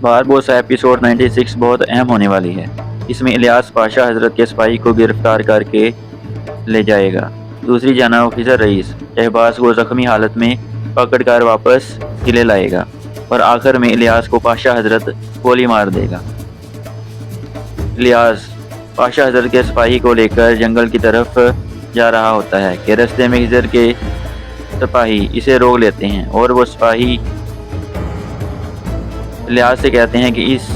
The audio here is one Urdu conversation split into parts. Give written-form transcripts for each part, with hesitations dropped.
باربوسا ایپیسوڈ 96 بہت اہم ہونے والی ہے۔ اس میں الیاس پاشا حضرت کے سپاہی کو گرفتار کر کے لے جائے گا۔ دوسری جانب خضر رئیس شہباز کو زخمی حالت میں پکڑ کر واپس قلعے لائے گا اور آخر میں الیاس کو پاشا حضرت گولی مار دے گا۔ الیاس پاشا حضرت کے سپاہی کو لے کر جنگل کی طرف جا رہا ہوتا ہے کہ رستے میں خضر کے سپاہی اسے روک لیتے ہیں اور وہ سپاہی الیاس سے کہتے ہیں کہ اس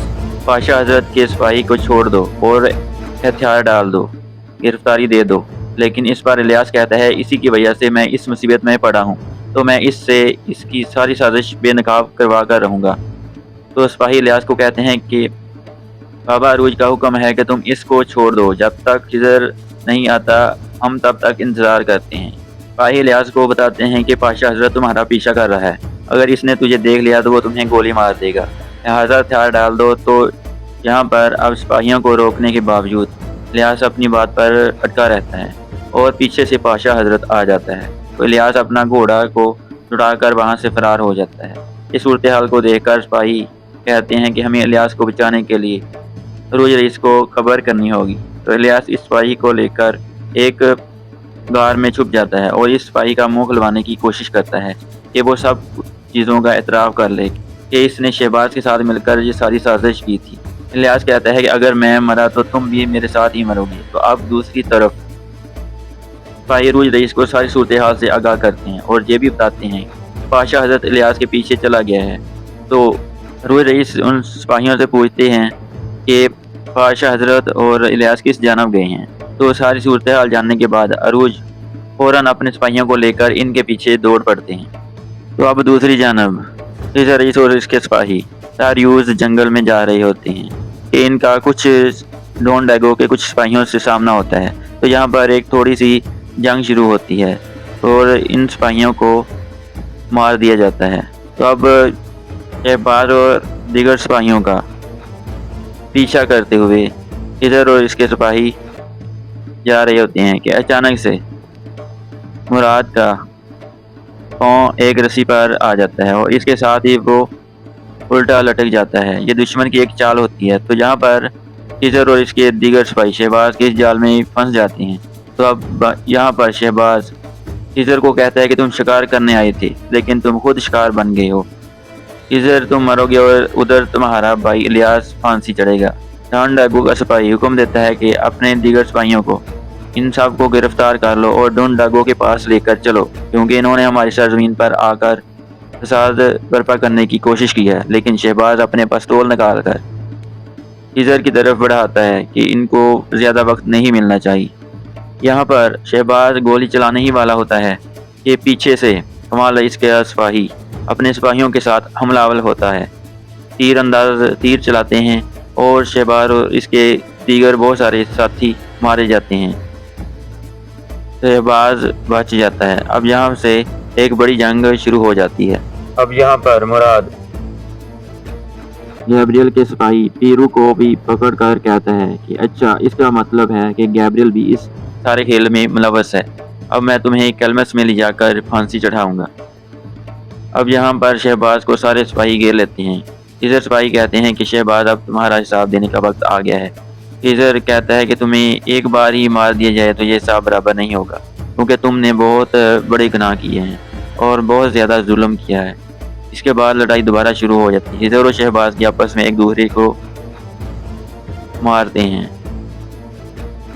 پاشا حضرت کے سپاہی کو چھوڑ دو اور ہتھیار ڈال دو، گرفتاری دے دو، لیکن اس بار الیاس کہتا ہے اسی کی وجہ سے میں اس مصیبت میں پڑا ہوں، تو میں اس کی ساری سازش بے نقاب کروا کر رہوں گا۔ تو سپاہی الیاس کو کہتے ہیں کہ بابا عروج کا حکم ہے کہ تم اس کو چھوڑ دو، جب تک خضر نہیں آتا ہم تب تک انتظار کرتے ہیں۔ سپاہی الیاس کو بتاتے ہیں کہ پاشا حضرت تمہارا پیچھا کر رہا ہے، اگر اس نے تجھے دیکھ لیا تو وہ تمہیں گولی مار دے گا، لہٰذا ہتھیار ڈال دو۔ تو یہاں پر اب سپاہیوں کو روکنے کے باوجود الیاس اپنی بات پر اٹکا رہتا ہے اور پیچھے سے پاشا حضرت آ جاتا ہے تو الیاس اپنا گھوڑا کو چھڑا کر وہاں سے فرار ہو جاتا ہے۔ اس صورتحال کو دیکھ کر سپاہی کہتے ہیں کہ ہمیں الیاس کو بچانے کے لیے عروج رئیس کو خبر کرنی ہوگی۔ تو الیاس اس سپاہی کو لے کر ایک غار میں چھپ جاتا ہے اور اس سپاہی کا منہ کھلوانے کی کوشش کرتا ہے کہ وہ سب چیزوں کا اعتراف کر لے کہ اس نے شہباز کے ساتھ مل کر یہ ساری سازش کی تھی۔ الیاس کہتا ہے کہ اگر میں مرا تو تم بھی میرے ساتھ ہی مرو گے۔ تو اب دوسری طرف سپاہی عروج رئیس کو ساری صورتحال سے آگاہ کرتے ہیں اور یہ بھی بتاتے ہیں کہ پاشا حضرت الیاس کے پیچھے چلا گیا ہے۔ تو عروج رئیس ان سپاہیوں سے پوچھتے ہیں کہ پاشا حضرت اور الیاس کس جانب گئے ہیں۔ تو ساری صورتحال جاننے کے بعد عروج فوراً اپنے سپاہیوں کو لے کر ان کے پیچھے دوڑ پڑتے ہیں۔ تو اب دوسری جانب خضر رئیس اور اس کے سپاہی تاریوز جنگل میں جا رہے ہوتے ہیں کہ ان کا کچھ ڈون ڈیگو کے کچھ سپاہیوں سے سامنا ہوتا ہے۔ تو یہاں پر ایک تھوڑی سی جنگ شروع ہوتی ہے اور ان سپاہیوں کو مار دیا جاتا ہے۔ تو اب شہباز اور دیگر سپاہیوں کا پیچھا کرتے ہوئے خضر اور اس کے سپاہی جا رہے ہوتے ہیں کہ اچانک سے مراد کا پاؤں ایک رسی پر آ جاتا ہے اور اس کے ساتھ ہی وہ الٹا لٹک جاتا ہے۔ یہ دشمن کی ایک چال ہوتی ہے۔ تو یہاں پر خضر اور اس کے دیگر سپاہی شہباز کے اس جال میں پھنس جاتے ہیں۔ تو اب یہاں پر شہباز خضر کو کہتا ہے کہ تم شکار کرنے آئے تھے لیکن تم خود شکار بن گئے ہو، خضر تم مرو گے اور ادھر تمہارا بھائی الیاس پھانسی چڑھے گا۔ ڈون ڈیگو کا سپاہی حکم دیتا ہے کہ اپنے دیگر سپاہیوں کو ان سب کو گرفتار کر لو اور ڈون ڈیگو کے پاس لے کر چلو، کیونکہ انہوں نے ہماری سرزمین پر آ کر فساد برپا کرنے کی کوشش کی ہے۔ لیکن شہباز اپنے پستول نکال کر خضر کی طرف بڑھاتا ہے کہ ان کو زیادہ وقت نہیں ملنا چاہیے۔ یہاں پر شہباز گولی چلانے ہی والا ہوتا ہے کہ پیچھے سے کمال رئیس کا سپاہی اپنے سپاہیوں کے ساتھ حملہ آور ہوتا ہے، تیر انداز تیر چلاتے ہیں اور شہباز اور اس کے دیگر بہت سارے ساتھی مارے جاتے ہیں۔ شہباز بچ جاتا ہے۔ اب یہاں سے ایک بڑی جنگ شروع ہو جاتی ہے۔ اب یہاں پر مراد گیبریل کے سپاہی پیرو کو بھی پکڑ کر کہتا ہے کہ اچھا، اس کا مطلب ہے کہ گیبریل بھی اس سارے کھیل میں ملوث ہے، اب میں تمہیں کلمس میں لے جا کر پھانسی چڑھاؤں گا۔ اب یہاں پر شہباز کو سارے سپاہی گھیر لیتے ہیں۔ خضر سپاہی کہتے ہیں کہ شہباز اب تمہارا حساب دینے کا وقت آ گیا ہے۔ خضر کہتا ہے کہ تمہیں ایک بار ہی مار دیا جائے تو یہ حساب برابر نہیں ہوگا، کیونکہ تم نے بہت بڑے گناہ کیے ہیں اور بہت زیادہ ظلم کیا ہے۔ اس کے بعد لڑائی دوبارہ شروع ہو جاتی ہے۔ خضر اور شہباز کی آپس میں ایک دوسرے کو مارتے ہیں۔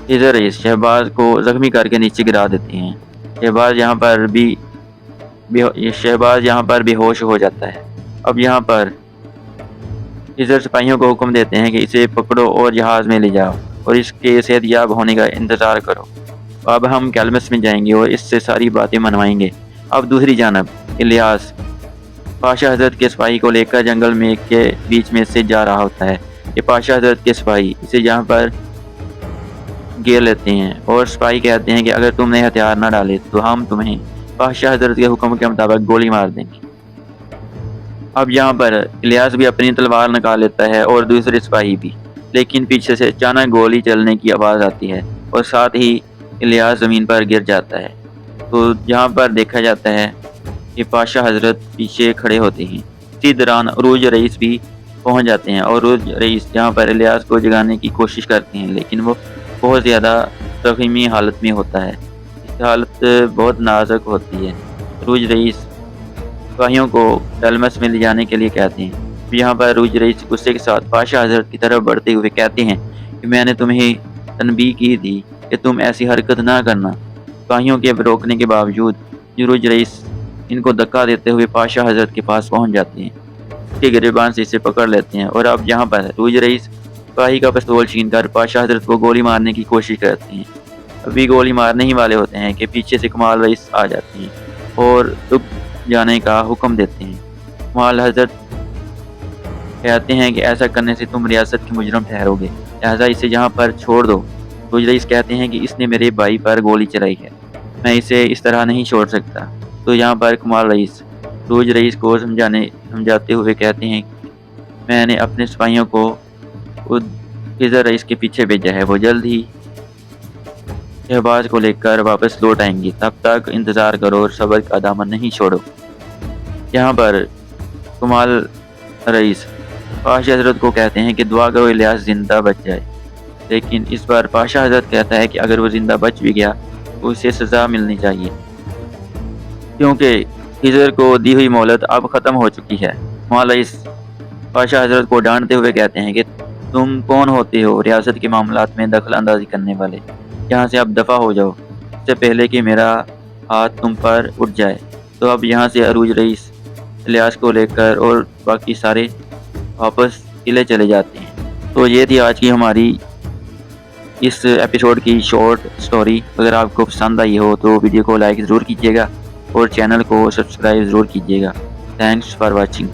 خضر رئیس شہباز کو زخمی کر کے نیچے گرا دیتے ہیں۔ شہباز یہاں پر بے ہوش ہو جاتا ہے۔ اب یہاں پر خضر سپاہیوں کو حکم دیتے ہیں کہ اسے پکڑو اور جہاز میں لے جاؤ اور اس کے صحت یاب ہونے کا انتظار کرو۔ اب ہم کلمس میں جائیں گے اور اس سے ساری باتیں منوائیں گے۔ اب دوسری جانب الیاس پاشا حضرت کے سپاہی کو لے کر جنگل میں کے بیچ میں سے جا رہا ہوتا ہے کہ پاشا حضرت کے سپاہی اسے یہاں پر گھیر لیتے ہیں اور سپاہی کہتے ہیں کہ اگر تم نے ہتھیار نہ ڈالے تو ہم تمہیں پاشا حضرت کے حکم کے مطابق گولی مار دیں گے۔ اب یہاں پر الیاس بھی اپنی تلوار نکال لیتا ہے اور دوسرے سپاہی بھی، لیکن پیچھے سے اچانک گولی چلنے کی آواز آتی ہے اور ساتھ ہی الیاس زمین پر گر جاتا ہے۔ تو یہاں پر دیکھا جاتا ہے کہ پاشا حضرت پیچھے کھڑے ہوتے ہیں۔ اسی دوران عروج رئیس بھی پہنچ جاتے ہیں اور روز رئیس جہاں پر الیاس کو جگانے کی کوشش کرتے ہیں، لیکن وہ بہت زیادہ زخمی حالت میں ہوتا ہے۔ اس حالت بہت نازک ہوتی ہے۔ روز رئیس سپاہیوں کو ڈلمس میں لے جانے کے لیے کہتے ہیں۔ یہاں پر روز رئیس غصے کے ساتھ پاشا حضرت کی طرف بڑھتے ہوئے کہتے ہیں کہ میں نے تمہیں تنبیہ کی تھی کہ تم ایسی حرکت نہ کرنا۔ سپاہیوں کے روکنے کے باوجود روز رئیس ان کو دھکا دیتے ہوئے پاشا حضرت کے پاس پہنچ جاتے ہیں، اس کے گریبان سے اسے پکڑ لیتے ہیں اور اب یہاں پر روز رئیس سپاہی کا پستول چھین کر پاشا حضرت کو گولی مارنے کی کوشش کرتے ہیں۔ ابھی گولی مارنے ہی والے ہوتے ہیں کہ پیچھے سے کمال رئیس آ جاتے ہیں اور رک جانے کا حکم دیتے ہیں۔ کمال حضرت کہتے ہیں کہ ایسا کرنے سے تم ریاست کے مجرم ٹھہرو گے، لہذا اسے یہاں پر چھوڑ دو۔ روز رئیس کہتے ہیں کہ اس نے میرے بھائی پر گولی چلائی ہے، میں اسے اس طرح نہیں چھوڑ سکتا۔ تو یہاں پر کمال رئیس روز رئیس کو سمجھاتے ہوئے کہتے ہیں کہ میں نے اپنے سپاہیوں کو خضر رئیس کے پیچھے بھیجا ہے، وہ جلد ہی شہباز کو لے کر واپس لوٹ آئیں گے، تب تک انتظار کرو اور صبر کا دامن نہیں چھوڑو۔ یہاں پر کمال رئیس پاشا حضرت کو کہتے ہیں کہ دعا کرو الیاس زندہ بچ جائے، لیکن اس بار پاشا حضرت کہتا ہے کہ اگر وہ زندہ بچ بھی گیا تو اسے سزا ملنی چاہیے، کیونکہ خضر کو دی ہوئی مہلت اب ختم ہو چکی ہے۔ کمال رئیس پاشا حضرت کو ڈانٹتے ہوئے کہتے ہیں کہ تم کون ہوتے ہو ریاست کے معاملات میں دخل اندازی کرنے والے، یہاں سے اب دفع ہو جاؤ، اس سے پہلے کہ میرا ہاتھ تم پر اٹھ جائے۔ تو اب یہاں سے عروج رئیس الیاس کو لے کر اور باقی سارے واپس قلعے چلے جاتے ہیں۔ تو یہ تھی آج کی ہماری اس ایپیسوڈ کی شارٹ سٹوری۔ اگر آپ کو پسند آئی ہو تو ویڈیو کو لائک ضرور کیجیے گا اور چینل کو سبسکرائب ضرور کیجیے گا۔ Thanks for watching.